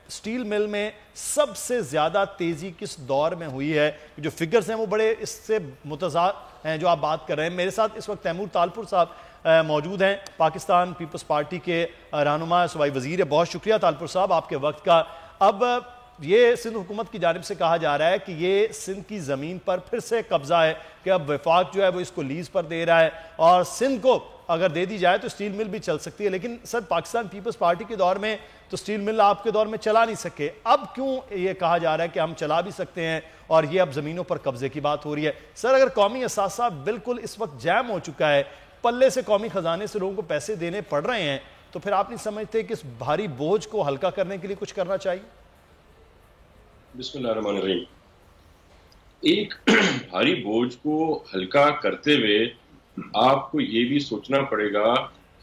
Steel مل میں سب سے زیادہ تیزی کس دور میں ہوئی ہے؟ جو فگرز ہیں وہ بڑے اس سے متضاد ہیں جو آپ بات کر رہے ہیں. میرے ساتھ اس وقت تیمور تالپور صاحب موجود ہیں, پاکستان پیپلز پارٹی کے رہنما صوبائی وزیر. بہت شکریہ تالپور صاحب آپ کے وقت کا. اب یہ سندھ حکومت کی جانب سے کہا جا رہا ہے کہ یہ سندھ کی زمین پر پھر سے قبضہ ہے, کہ اب وفاق جو ہے وہ اس کو لیز پر دے رہا ہے, اور سندھ کو اگر دے دی جائے تو سٹیل مل بھی چل سکتی ہے. لیکن سر پاکستان پیپلز پارٹی کے دور میں تو سٹیل مل آپ کے دور میں چلا نہیں سکے, اب کیوں یہ کہا جا رہا ہے کہ ہم چلا بھی سکتے ہیں اور یہ اب زمینوں پر قبضے کی بات ہو رہی ہے؟ سر اگر قومی اثاثہ بالکل اس وقت جیم ہو چکا ہے, پلے سے قومی خزانے سے لوگوں کو پیسے دینے پڑ رہے ہیں, تو پھر آپ نہیں سمجھتے کہ اس بھاری بوجھ کو ہلکا کرنے کے لیے کچھ کرنا چاہیے؟ بسم اللہ الرحمن الرحیم. ایک بھاری بوجھ کو ہلکا کرتے ہوئے آپ کو یہ بھی سوچنا پڑے گا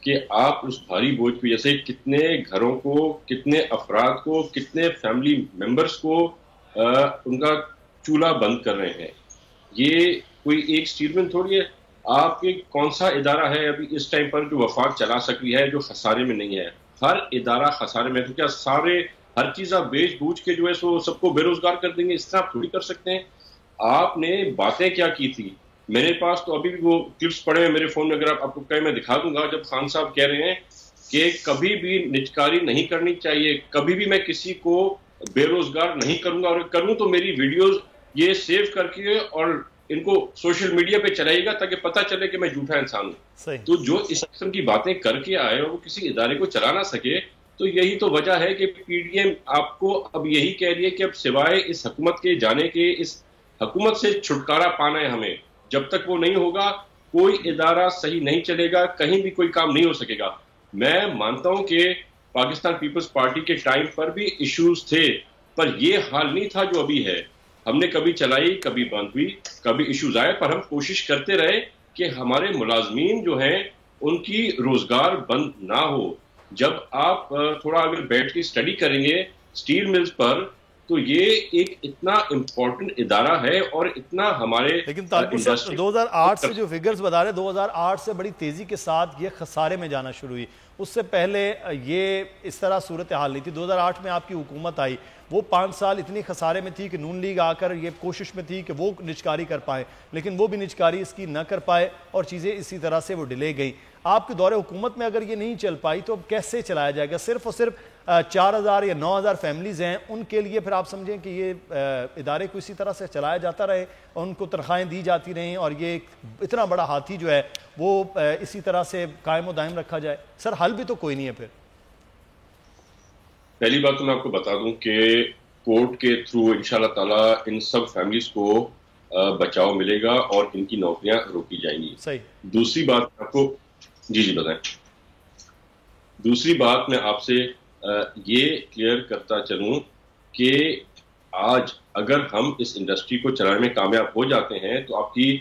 کہ آپ اس بھاری بوجھ کی وجہ سے کتنے گھروں کو, کتنے افراد کو, کتنے فیملی ممبرز کو ان کا چولہا بند کر رہے ہیں. یہ کوئی ایک سٹیل مل تھوڑی ہے. آپ کے کون سا ادارہ ہے ابھی اس ٹائم پر جو وفاق چلا سکتی ہے جو خسارے میں نہیں ہے؟ ہر ادارہ خسارے میں. تو کیا سارے ہر چیز آپ بیچ بوجھ کے جو ہے سو سب کو بے روزگار کر دیں گے؟ اس طرح آپ تھوڑی کر سکتے ہیں. آپ نے باتیں کیا کی تھی؟ میرے پاس تو ابھی بھی وہ کلپس پڑے ہیں میرے فون میں, اگر آپ کو کہیں میں دکھا دوں گا. جب خان صاحب کہہ رہے ہیں کہ کبھی بھی نجکاری نہیں کرنی چاہیے, کبھی بھی میں کسی کو بے روزگار نہیں کروں گا, اور کروں تو میری ویڈیوز یہ سیو کر کے اور ان کو سوشل میڈیا پہ چلائے گا تاکہ پتہ چلے کہ میں جھوٹا انسان ہوں. تو جو اس قسم کی باتیں کر کے آئے اور وہ کسی ادارے کو چلا نہ سکے, تو یہی تو وجہ ہے کہ پی ڈی ایم آپ کو اب یہی کہہ رہی ہے کہ اب سوائے اس حکومت کے جانے کے, اس حکومت سے چھٹکارا پانا ہے ہمیں. جب تک وہ نہیں ہوگا کوئی ادارہ صحیح نہیں چلے گا, کہیں بھی کوئی کام نہیں ہو سکے گا. میں مانتا ہوں کہ پاکستان پیپلز پارٹی کے ٹائم پر بھی ایشوز تھے, پر یہ حال نہیں تھا جو ابھی ہے. ہم نے کبھی چلائی, کبھی بند ہوئی, کبھی ایشوز آئے, پر ہم کوشش کرتے رہے کہ ہمارے ملازمین جو ہیں ان کی روزگار بند نہ ہو. جب آپ تھوڑا اگر بیٹھ کے اسٹڈی کریں گے سٹیل ملز پر, تو یہ ایک اتنا امپورٹنٹ ادارہ ہے اور اتنا ہمارے. لیکن تالپور صاحب 2008 سے جو فگرز بتا رہے ہیں, 2008 سے بڑی تیزی کے ساتھ یہ خسارے میں جانا شروع ہوئی. اس سے پہلے یہ اس طرح صورتحال نہیں تھی. 2008 میں آپ کی حکومت آئی, وہ 5 سال اتنی خسارے میں تھی کہ نون لیگ آ کر یہ کوشش میں تھی کہ وہ نجکاری کر پائیں, لیکن وہ بھی نجکاری اس کی نہ کر پائے اور چیزیں اسی طرح سے وہ ڈیلے گئیں. آپ کے دور حکومت میں اگر یہ نہیں چل پائی تو اب کیسے چلایا جائے گا؟ صرف اور صرف 4000 یا 9000 فیملیز ہیں, ان کے لیے پھر آپ سمجھیں کہ یہ ادارے کو اسی طرح سے چلایا جاتا رہے اور ان کو تنخواہیں دی جاتی رہیں اور یہ اتنا بڑا ہاتھی جو ہے وہ اسی طرح سے قائم و دائم رکھا جائے؟ سر حل بھی تو کوئی نہیں ہے پھر. پہلی بات تو میں آپ کو بتا دوں کہ کورٹ کے تھرو انشاءاللہ تعالی ان سب فیملیز کو بچاؤ ملے گا اور ان کی نوکریاں روکی جائیں گی. صحیح. دوسری بات آپ کو جی بتائیں. دوسری بات میں آپ سے یہ کلیئر کرتا چلوں کہ آج اگر ہم اس انڈسٹری کو چلانے میں کامیاب ہو جاتے ہیں تو آپ کی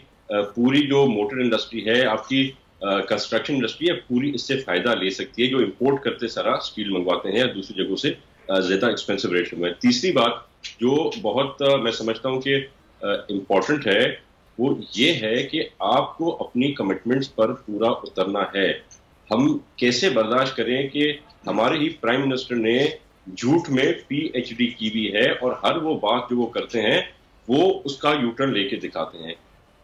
پوری جو موٹر انڈسٹری ہے, آپ کی کنسٹرکشن انڈسٹری ہے, پوری اس سے فائدہ لے سکتی ہے, جو امپورٹ کرتے سارا اسٹیل منگواتے ہیں یا دوسری جگہوں سے زیادہ ایکسپینسو ریٹ میں. تیسری بات جو بہت میں سمجھتا ہوں کہ امپورٹنٹ ہے وہ یہ ہے کہ آپ کو اپنی کمٹمنٹس پر پورا اترنا ہے. ہم کیسے برداشت کریں کہ ہمارے ہی پرائم منسٹر نے جھوٹ میں پی ایچ ڈی کی بھی ہے اور ہر وہ بات جو وہ کرتے ہیں وہ اس کا یو ٹرن لے کے دکھاتے ہیں.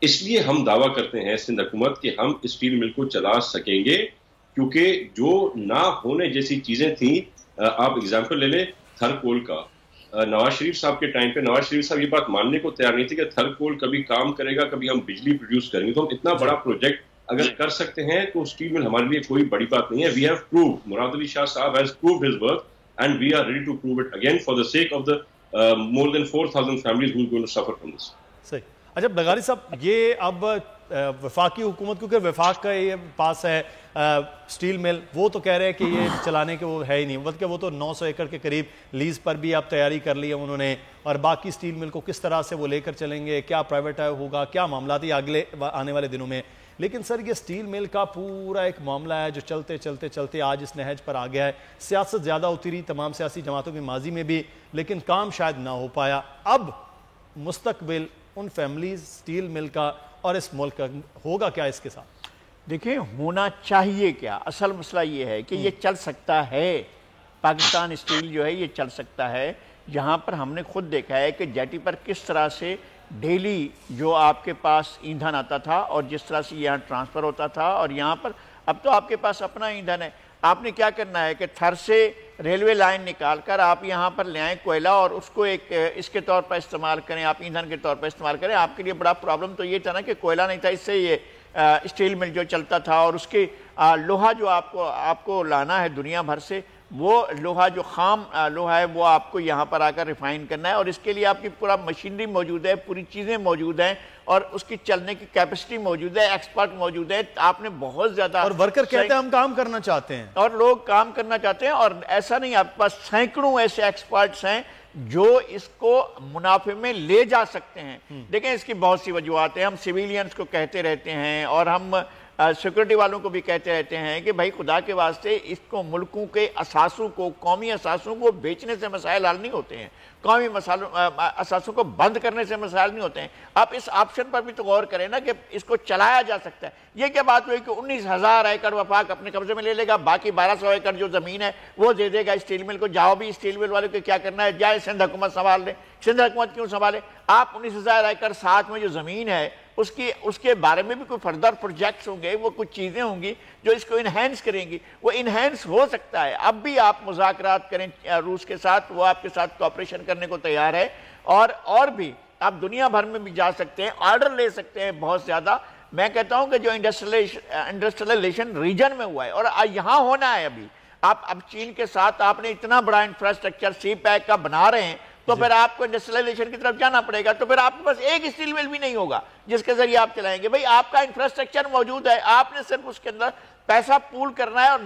اس لیے ہم دعویٰ کرتے ہیں سندھ حکومت کہ ہم اسٹیل مل کو چلا سکیں گے, کیونکہ جو نہ ہونے جیسی چیزیں تھیں, آپ اگزامپل لے لیں تھر کول کا. نواز شریف صاحب کے ٹائم پہ نواز شریف صاحب یہ بات ماننے کو تیار نہیں تھے کہ تھر کول کبھی کام کرے گا, کبھی ہم بجلی پروڈیوس کریں گے. تو ہم اتنا بڑا پروجیکٹ اگر کر سکتے ہیں تو اسٹیل مل ہمارے لیے کوئی بڑی بات نہیں ہے. We have proved, Murad Ali Shah Sahib has proved his work and we are ready to prove it again for the sake of the more than 4000 families who going to suffer from this. صحیح. اچھا بغاری صاحب, یہ اب وفاقی حکومت کیونکہ وفاق کا یہ پاس ہے سٹیل مل, وہ تو کہہ رہے ہیں کہ یہ چلانے کے وہ ہے ہی نہیں, بلکہ وہ تو 900 ایکڑ کے قریب لیز پر بھی اب تیاری کر لی ہے انہوں نے, اور باقی سٹیل مل کو کس طرح سے وہ لے کر چلیں گے, کیا پرائیویٹ ہوگا, کیا معاملات یہ اگلے آنے والے دنوں میں. لیکن سر یہ سٹیل مل کا پورا ایک معاملہ ہے جو چلتے چلتے چلتے آج اس نہج پر آ گیا ہے. سیاست زیادہ ہوتی رہی تمام سیاسی جماعتوں کی ماضی میں بھی, لیکن کام شاید نہ ہو پایا. اب مستقبل ان فیملیز سٹیل مل کا اور اس ملک کا ہوگا کیا اس کے ساتھ؟ دیکھیں ہونا چاہیے کیا, اصل مسئلہ یہ ہے کہ یہ چل سکتا ہے پاکستان اسٹیل جو ہے یہ چل سکتا ہے. یہاں پر ہم نے خود دیکھا ہے کہ جیٹی پر کس طرح سے ڈیلی جو آپ کے پاس ایندھن آتا تھا اور جس طرح سے یہاں ٹرانسفر ہوتا تھا, اور یہاں پر اب تو آپ کے پاس اپنا ایندھن ہے. آپ نے کیا کرنا ہے کہ تھر سے ریلوے لائن نکال کر آپ یہاں پر لے آئیں کوئلہ اور اس کو ایک اس کے طور پر استعمال کریں, آپ ایندھن کے طور پر استعمال کریں. آپ کے لیے بڑا پرابلم تو یہ تھا نا کہ کوئلہ نہیں تھا, اس سے یہ اسٹیل مل جو چلتا تھا, اور اس کے لوہا جو آپ کو لانا ہے دنیا بھر سے, وہ لوہا جو خام لوہا ہے وہ آپ کو یہاں پر آ کر ریفائن کرنا ہے, اور اس کے لیے آپ کی پورا مشینری موجود ہے, پوری چیزیں موجود ہیں, اور اس کی چلنے کی کیپیسٹی موجود ہے, ایکسپرٹ موجود ہے. آپ نے بہت زیادہ, اور ورکر کہتے ہیں ہم کام کرنا چاہتے ہیں, اور لوگ کام کرنا چاہتے ہیں, اور ایسا نہیں, آپ کے پاس سینکڑوں ایسے ایکسپرٹس ہیں جو اس کو منافع میں لے جا سکتے ہیں. دیکھیں اس کی بہت سی وجوہات ہیں, ہم سیویلینز کو کہتے رہتے ہیں اور ہم سیکورٹی والوں کو بھی کہتے رہتے ہیں کہ بھائی خدا کے واسطے اس کو ملکوں کے اساسوں کو, قومی اساسوں کو بیچنے سے مسائل حل نہیں ہوتے ہیں, قومی اساسوں کو بند کرنے سے مسائل نہیں ہوتے ہیں. آپ اس آپشن پر بھی تو غور کریں نا کہ اس کو چلایا جا سکتا ہے. یہ کیا بات ہوئی کہ 19,000 ایکڑ وفاق اپنے قبضے میں لے لے گا, باقی 1,200 ایکڑ جو زمین ہے وہ دے دے گا اسٹیل مل کو. جاؤ بھی اسٹیل مل والے کو کیا کرنا ہے, جائے سندھ حکومت سنبھال لے. سندھ حکومت کیوں سنبھالے؟ آپ 19,000 ایکڑ ساتھ میں جو زمین ہے اس کے بارے میں بھی کوئی فردر پروجیکٹس ہوں گے, وہ کچھ چیزیں ہوں گی جو اس کو انہینس کریں گی. وہ انہینس ہو سکتا ہے. اب بھی آپ مذاکرات کریں روس کے ساتھ, وہ آپ کے ساتھ کوآپریشن کرنے کو تیار ہے, اور بھی آپ دنیا بھر میں بھی جا سکتے ہیں, آرڈر لے سکتے ہیں بہت زیادہ. میں کہتا ہوں کہ جو انڈسٹریلیشن ریجن میں ہوا ہے اور یہاں ہونا ہے, اب چین کے ساتھ آپ نے اتنا بڑا انفراسٹرکچر سی پیک کا بنا رہے ہیں, تو پھر آپ کو انڈسٹریلائزیشن کی طرف جانا پڑے گا. تو پھر آپ کے پاس ایک اسٹیل مل بھی نہیں ہوگا جس کے ذریعے آپ چلائیں گے. بھئی آپ کا انفراسٹرکچر موجود ہے, آپ نے صرف اس کے اندر پیسہ پول کرنا ہے اور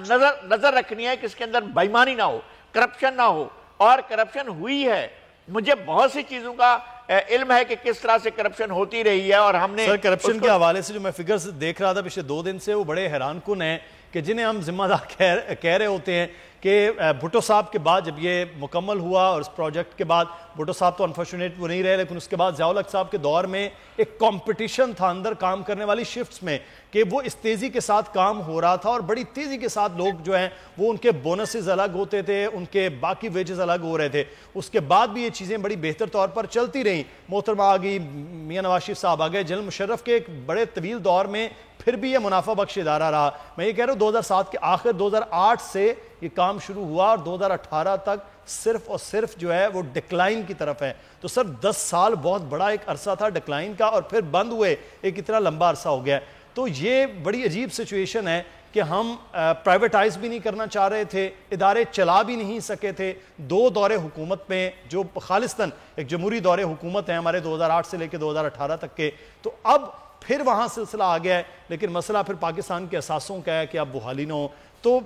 نظر رکھنی ہے کہ اس کے اندر بے ایمانی نہ ہو, کرپشن نہ ہو. اور کرپشن ہوئی ہے, مجھے بہت سی چیزوں کا علم ہے کہ کس طرح سے کرپشن ہوتی رہی ہے, اور ہم نے سر کرپشن کے حوالے سے جو میں فگرز دیکھ رہا تھا پچھلے 2 دن سے, وہ بڑے حیران کن ہیں کہ جنہیں ہم ذمہ دار کہہ رہے ہوتے ہیں کہ بھٹو صاحب کے بعد جب یہ مکمل ہوا, اور اس پروجیکٹ کے بعد بھٹو صاحب تو انفارچونیٹ وہ نہیں رہے, لیکن اس کے بعد ضیاء الحق صاحب کے دور میں ایک کمپٹیشن تھا اندر کام کرنے والی شفٹس میں, کہ وہ اس تیزی کے ساتھ کام ہو رہا تھا, اور بڑی تیزی کے ساتھ لوگ جو ہیں وہ ان کے بونسز الگ ہوتے تھے, ان کے باقی ویجز الگ ہو رہے تھے. اس کے بعد بھی یہ چیزیں بڑی بہتر طور پر چلتی رہیں. محترمہ آ گئی, میاں نواز شریف صاحب آ گئے, جنرل مشرف کے ایک بڑے طویل دور میں پھر بھی یہ منافع بخش ادارہ رہا. میں یہ کہہ رہا ہوں 2007 کے آخر 2008 سے یہ کام شروع ہوا, اور 2018 تک صرف اور صرف جو ہے وہ ڈکلائن کی طرف ہے. تو سر 10 سال بہت بڑا ایک عرصہ تھا ڈکلائن کا, اور پھر بند ہوئے ایک اتنا لمبا عرصہ ہو گیا. تو یہ بڑی عجیب سچویشن ہے کہ ہم پرائیویٹائز بھی نہیں کرنا چاہ رہے تھے, ادارے چلا بھی نہیں سکے تھے. 2 دور حکومت میں جو خالصتاً ایک جمہوری دور حکومت ہیں ہمارے 2008 سے لے کے 2018 تک کے, تو اب پھر وہاں سلسلہ آ گیا ہے. لیکن مسئلہ پھر پاکستان کے اساسوں کا ہے کہ اب بحالی نہ ہو. تو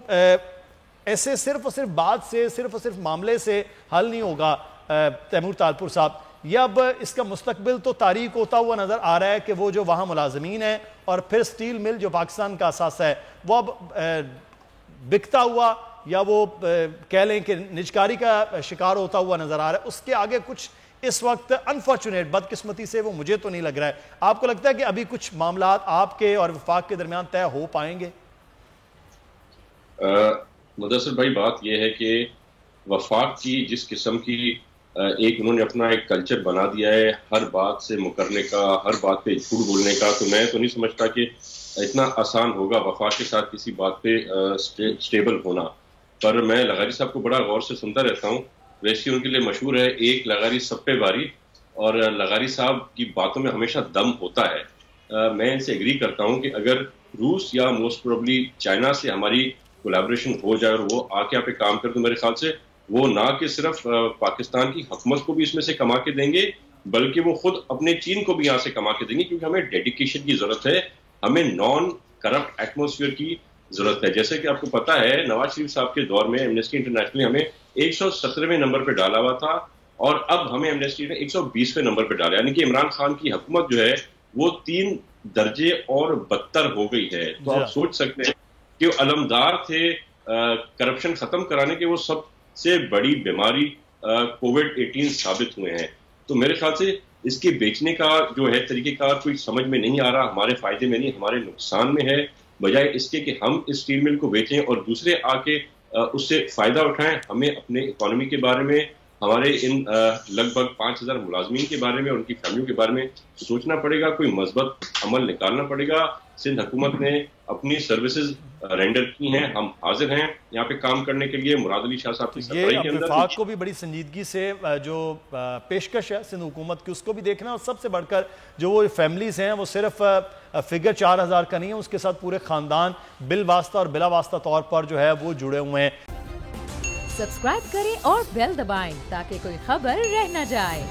ایسے صرف اور صرف بات سے, صرف اور صرف معاملے سے حل نہیں ہوگا تیمور تالپور صاحب. یہ اب اس کا مستقبل تو تاریک ہوتا ہوا نظر آ رہا ہے کہ وہ جو وہاں ملازمین ہیں اور پھر سٹیل مل جو پاکستان کا اثاثہ ہے وہ اب بکتا ہوا, یا وہ کہہ لیں کہ نجکاری کا شکار ہوتا ہوا نظر آ رہا ہے. اس کے آگے کچھ اس وقت انفارچونیٹ بدقسمتی سے وہ مجھے تو نہیں لگ رہا ہے. آپ کو لگتا ہے کہ ابھی کچھ معاملات آپ کے اور وفاق کے درمیان طے ہو پائیں گے؟ مدثر بھائی, بات یہ ہے کہ وفاق کی جس قسم کی انہوں نے اپنا ایک کلچر بنا دیا ہے ہر بات سے مکرنے کا, ہر بات پہ جھوٹ بولنے کا, تو میں تو نہیں سمجھتا کہ اتنا آسان ہوگا وفاق کے ساتھ کسی بات پہ سٹیبل ہونا. پر میں لغاری صاحب کو بڑا غور سے سنتا رہتا ہوں. ویسے ان کے لیے مشہور ہے ایک لغاری سب پہ باری, اور لغاری صاحب کی باتوں میں ہمیشہ دم ہوتا ہے. میں ان سے ایگری کرتا ہوں کہ اگر روس یا موسٹ پروبلی چائنا سے ہماری کولیبریشن ہو جائے اور وہ آ کے یہاں پہ کام کرے, تو میرے خیال سے وہ نہ کہ صرف پاکستان کی حکومت کو بھی اس میں سے کما کے دیں گے, بلکہ وہ خود اپنے چین کو بھی یہاں سے کما کے دیں گے, کیونکہ ہمیں ڈیڈیکیشن کی ضرورت ہے, ہمیں نان کرپٹ ایٹماسفیئر کی ضرورت ہے. جیسے کہ آپ کو پتا ہے نواز شریف صاحب کے دور میں ایمنسٹی انٹرنیشنل ہمیں 117ویں نمبر پہ ڈالا ہوا تھا, اور اب ہمیں ایمنسٹی نے 120ویں نمبر پہ ڈالا, یعنی کہ عمران خان کی حکومت جو ہے وہ 3 درجے اور بدتر ہو گئی ہے. تو آپ سوچ سکتے ہیں کہ وہ علمدار تھے کرپشن ختم کرانے کے, وہ سب سے بڑی بیماری کووڈ-18 ثابت ہوئے ہیں. تو میرے خیال سے اس کے بیچنے کا جو ہے طریقہ کار کوئی سمجھ میں نہیں آ رہا, ہمارے فائدے میں نہیں, ہمارے نقصان میں ہے, بجائے اس کے کہ ہم اس اسٹیل مل کو بیچیں اور دوسرے آ کے اس سے فائدہ اٹھائیں. ہمیں اپنے اکانومی کے بارے میں، ہمارے ان لگ بھگ 5,000 ملازمین کے بارے میں، ان کی فیملیوں کے بارے میں سوچنا پڑے گا. کوئی مثبت عمل نکالنا پڑے گا. سندھ حکومت نے اپنی سروسز رینڈر کی ہیں، ہم حاضر ہیں یہاں پہ کام کرنے کے لیے. مراد علی شاہ صاحب کی سربراہی کے یہ اندر وفاق کو بھی بڑی سنجیدگی سے جو پیشکش ہے سندھ حکومت کی، اس کو بھی دیکھنا. اور سب سے بڑھ کر جو وہ فیملیز ہیں، وہ صرف فگر 4,000 کا نہیں ہے، اس کے ساتھ پورے خاندان بالواسطہ اور بلا واسطہ طور پر جو ہے وہ جڑے ہوئے ہیں. سبسکرائب کریں اور بیل دبائیں تاکہ کوئی خبر رہ نہ جائے.